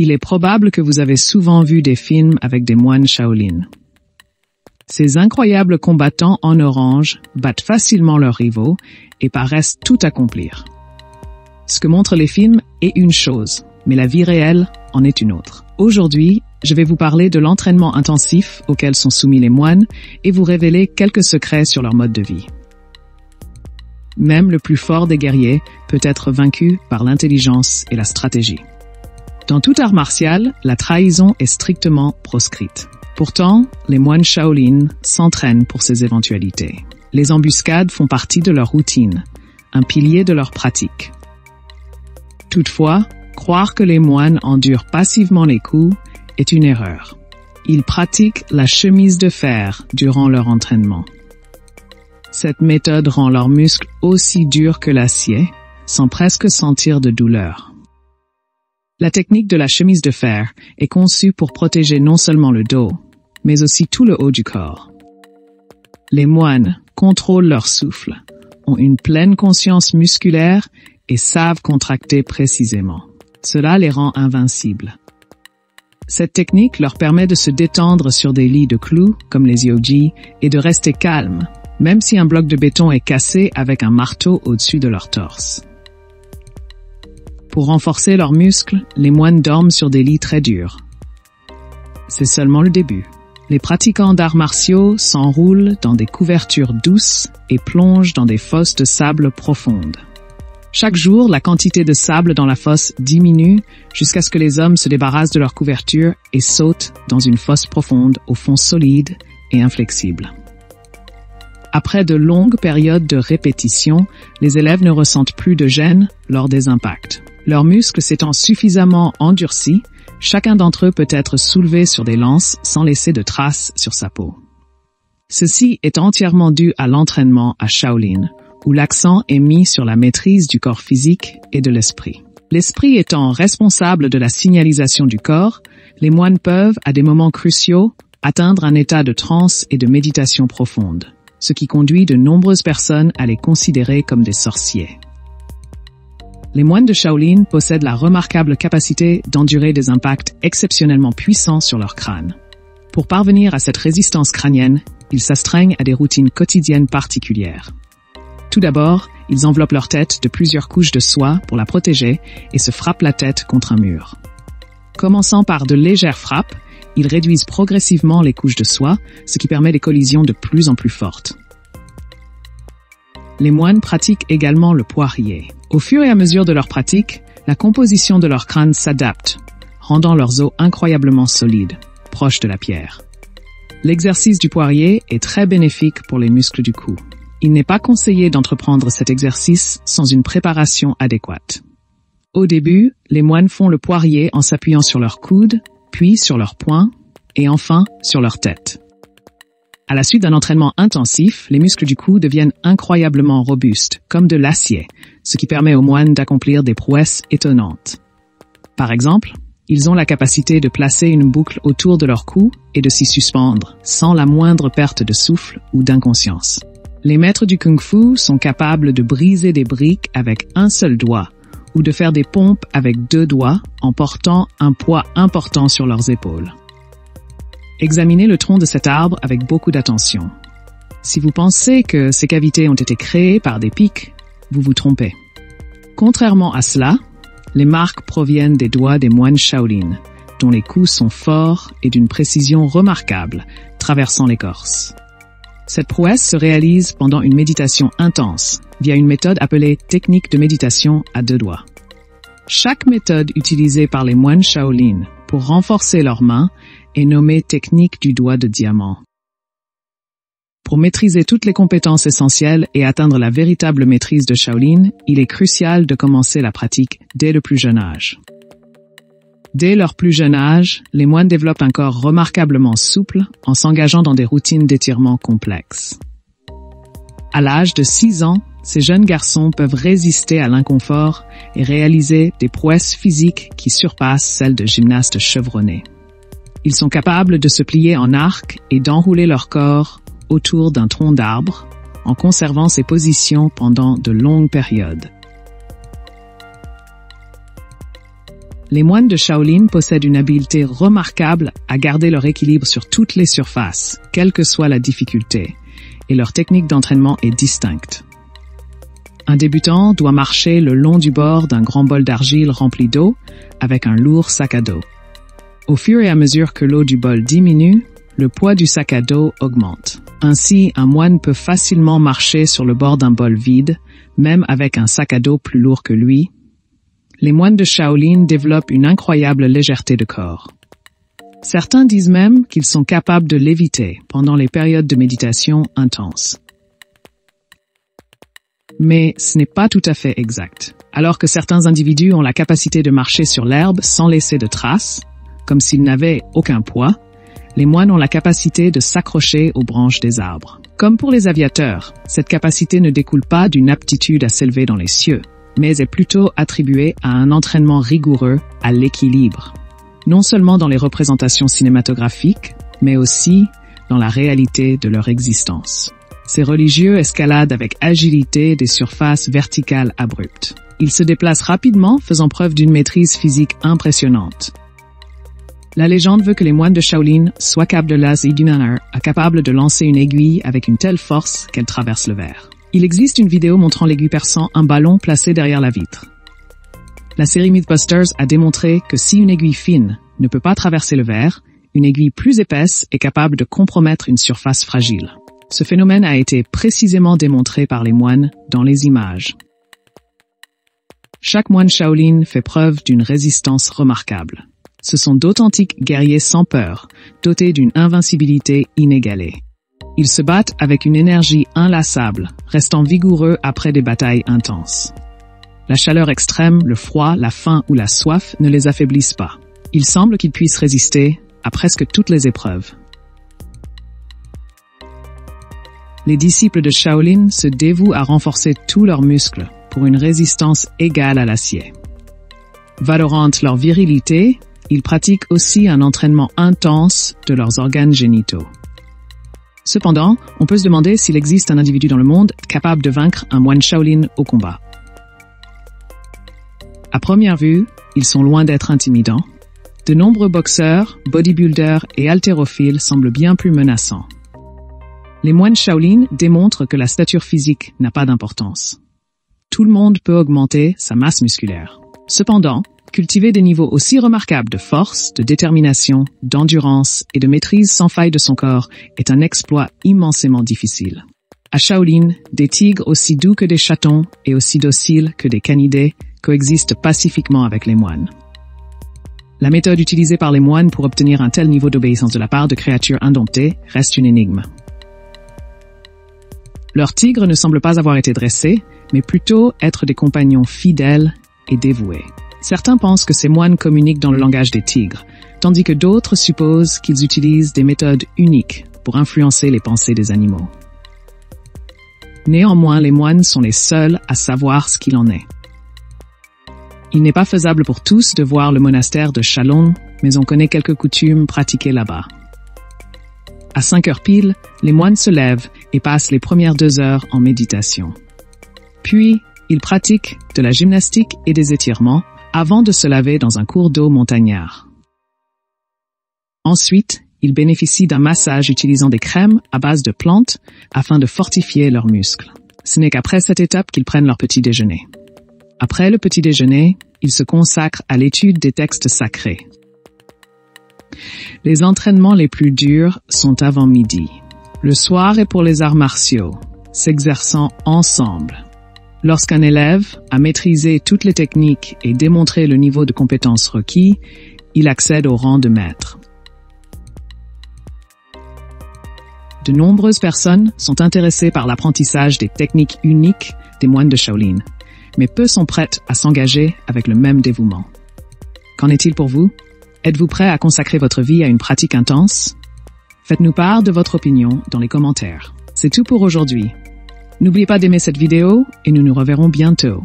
Il est probable que vous avez souvent vu des films avec des moines Shaolin. Ces incroyables combattants en orange battent facilement leurs rivaux et paraissent tout accomplir. Ce que montrent les films est une chose, mais la vie réelle en est une autre. Aujourd'hui, je vais vous parler de l'entraînement intensif auquel sont soumis les moines et vous révéler quelques secrets sur leur mode de vie. Même le plus fort des guerriers peut être vaincu par l'intelligence et la stratégie. Dans tout art martial, la trahison est strictement proscrite. Pourtant, les moines Shaolin s'entraînent pour ces éventualités. Les embuscades font partie de leur routine, un pilier de leur pratique. Toutefois, croire que les moines endurent passivement les coups est une erreur. Ils pratiquent la chemise de fer durant leur entraînement. Cette méthode rend leurs muscles aussi durs que l'acier, sans presque sentir de douleur. La technique de la chemise de fer est conçue pour protéger non seulement le dos, mais aussi tout le haut du corps. Les moines contrôlent leur souffle, ont une pleine conscience musculaire et savent contracter précisément. Cela les rend invincibles. Cette technique leur permet de se détendre sur des lits de clous, comme les yoji, et de rester calmes, même si un bloc de béton est cassé avec un marteau au-dessus de leur torse. Pour renforcer leurs muscles, les moines dorment sur des lits très durs. C'est seulement le début. Les pratiquants d'arts martiaux s'enroulent dans des couvertures douces et plongent dans des fosses de sable profondes. Chaque jour, la quantité de sable dans la fosse diminue jusqu'à ce que les hommes se débarrassent de leur couverture et sautent dans une fosse profonde au fond solide et inflexible. Après de longues périodes de répétition, les élèves ne ressentent plus de gêne lors des impacts. Leurs muscles s'étant suffisamment endurcis, chacun d'entre eux peut être soulevé sur des lances sans laisser de traces sur sa peau. Ceci est entièrement dû à l'entraînement à Shaolin, où l'accent est mis sur la maîtrise du corps physique et de l'esprit. L'esprit étant responsable de la signalisation du corps, les moines peuvent, à des moments cruciaux, atteindre un état de transe et de méditation profonde, ce qui conduit de nombreuses personnes à les considérer comme des sorciers. Les moines de Shaolin possèdent la remarquable capacité d'endurer des impacts exceptionnellement puissants sur leur crâne. Pour parvenir à cette résistance crânienne, ils s'astreignent à des routines quotidiennes particulières. Tout d'abord, ils enveloppent leur tête de plusieurs couches de soie pour la protéger et se frappent la tête contre un mur. Commençant par de légères frappes, ils réduisent progressivement les couches de soie, ce qui permet des collisions de plus en plus fortes. Les moines pratiquent également le poirier. Au fur et à mesure de leur pratique, la composition de leur crâne s'adapte, rendant leurs os incroyablement solides, proches de la pierre. L'exercice du poirier est très bénéfique pour les muscles du cou. Il n'est pas conseillé d'entreprendre cet exercice sans une préparation adéquate. Au début, les moines font le poirier en s'appuyant sur leurs coudes, puis sur leurs poings, et enfin sur leur tête. À la suite d'un entraînement intensif, les muscles du cou deviennent incroyablement robustes, comme de l'acier, ce qui permet aux moines d'accomplir des prouesses étonnantes. Par exemple, ils ont la capacité de placer une boucle autour de leur cou et de s'y suspendre, sans la moindre perte de souffle ou d'inconscience. Les maîtres du kung-fu sont capables de briser des briques avec un seul doigt, ou de faire des pompes avec 2 doigts en portant un poids important sur leurs épaules. Examinez le tronc de cet arbre avec beaucoup d'attention. Si vous pensez que ces cavités ont été créées par des pics, vous vous trompez. Contrairement à cela, les marques proviennent des doigts des moines Shaolin, dont les coups sont forts et d'une précision remarquable, traversant l'écorce. Cette prouesse se réalise pendant une méditation intense, via une méthode appelée technique de méditation à 2 doigts. Chaque méthode utilisée par les moines Shaolin pour renforcer leurs mains est nommée technique du doigt de diamant. Pour maîtriser toutes les compétences essentielles et atteindre la véritable maîtrise de Shaolin, il est crucial de commencer la pratique dès le plus jeune âge. Dès leur plus jeune âge, les moines développent un corps remarquablement souple en s'engageant dans des routines d'étirement complexes. À l'âge de 6 ans, ces jeunes garçons peuvent résister à l'inconfort et réaliser des prouesses physiques qui surpassent celles de gymnastes chevronnés. Ils sont capables de se plier en arc et d'enrouler leur corps autour d'un tronc d'arbre, en conservant ces positions pendant de longues périodes. Les moines de Shaolin possèdent une habileté remarquable à garder leur équilibre sur toutes les surfaces, quelle que soit la difficulté, et leur technique d'entraînement est distincte. Un débutant doit marcher le long du bord d'un grand bol d'argile rempli d'eau avec un lourd sac à dos. Au fur et à mesure que l'eau du bol diminue, le poids du sac à dos augmente. Ainsi, un moine peut facilement marcher sur le bord d'un bol vide, même avec un sac à dos plus lourd que lui. Les moines de Shaolin développent une incroyable légèreté de corps. Certains disent même qu'ils sont capables de léviter pendant les périodes de méditation intenses. Mais ce n'est pas tout à fait exact. Alors que certains individus ont la capacité de marcher sur l'herbe sans laisser de traces, comme s'ils n'avaient aucun poids, les moines ont la capacité de s'accrocher aux branches des arbres. Comme pour les aviateurs, cette capacité ne découle pas d'une aptitude à s'élever dans les cieux, mais est plutôt attribuée à un entraînement rigoureux à l'équilibre. Non seulement dans les représentations cinématographiques, mais aussi dans la réalité de leur existence. Ces religieux escaladent avec agilité des surfaces verticales abruptes. Ils se déplacent rapidement, faisant preuve d'une maîtrise physique impressionnante. La légende veut que les moines de Shaolin soient capables de lancer une aiguille avec une telle force qu'elle traverse le verre. Il existe une vidéo montrant l'aiguille perçant un ballon placé derrière la vitre. La série Mythbusters a démontré que si une aiguille fine ne peut pas traverser le verre, une aiguille plus épaisse est capable de compromettre une surface fragile. Ce phénomène a été précisément démontré par les moines dans les images. Chaque moine Shaolin fait preuve d'une résistance remarquable. Ce sont d'authentiques guerriers sans peur, dotés d'une invincibilité inégalée. Ils se battent avec une énergie inlassable, restant vigoureux après des batailles intenses. La chaleur extrême, le froid, la faim ou la soif ne les affaiblissent pas. Il semble qu'ils puissent résister à presque toutes les épreuves. Les disciples de Shaolin se dévouent à renforcer tous leurs muscles pour une résistance égale à l'acier. Valorant leur virilité, ils pratiquent aussi un entraînement intense de leurs organes génitaux. Cependant, on peut se demander s'il existe un individu dans le monde capable de vaincre un moine Shaolin au combat. À première vue, ils sont loin d'être intimidants. De nombreux boxeurs, bodybuilders et haltérophiles semblent bien plus menaçants. Les moines Shaolin démontrent que la stature physique n'a pas d'importance. Tout le monde peut augmenter sa masse musculaire. Cependant, cultiver des niveaux aussi remarquables de force, de détermination, d'endurance et de maîtrise sans faille de son corps est un exploit immensément difficile. À Shaolin, des tigres aussi doux que des chatons et aussi dociles que des canidés coexistent pacifiquement avec les moines. La méthode utilisée par les moines pour obtenir un tel niveau d'obéissance de la part de créatures indomptées reste une énigme. Leurs tigres ne semblent pas avoir été dressés, mais plutôt être des compagnons fidèles et dévoués. Certains pensent que ces moines communiquent dans le langage des tigres, tandis que d'autres supposent qu'ils utilisent des méthodes uniques pour influencer les pensées des animaux. Néanmoins, les moines sont les seuls à savoir ce qu'il en est. Il n'est pas faisable pour tous de voir le monastère de Shalong, mais on connaît quelques coutumes pratiquées là-bas. À 5 heures pile, les moines se lèvent et passent les premières 2 heures en méditation. Puis, ils pratiquent de la gymnastique et des étirements avant de se laver dans un cours d'eau montagnard. Ensuite, ils bénéficient d'un massage utilisant des crèmes à base de plantes afin de fortifier leurs muscles. Ce n'est qu'après cette étape qu'ils prennent leur petit déjeuner. Après le petit déjeuner, ils se consacrent à l'étude des textes sacrés. Les entraînements les plus durs sont avant midi. Le soir est pour les arts martiaux, s'exerçant ensemble. Lorsqu'un élève a maîtrisé toutes les techniques et démontré le niveau de compétence requis, il accède au rang de maître. De nombreuses personnes sont intéressées par l'apprentissage des techniques uniques des moines de Shaolin, mais peu sont prêtes à s'engager avec le même dévouement. Qu'en est-il pour vous? Êtes-vous prêt à consacrer votre vie à une pratique intense? Faites-nous part de votre opinion dans les commentaires. C'est tout pour aujourd'hui. N'oubliez pas d'aimer cette vidéo et nous nous reverrons bientôt.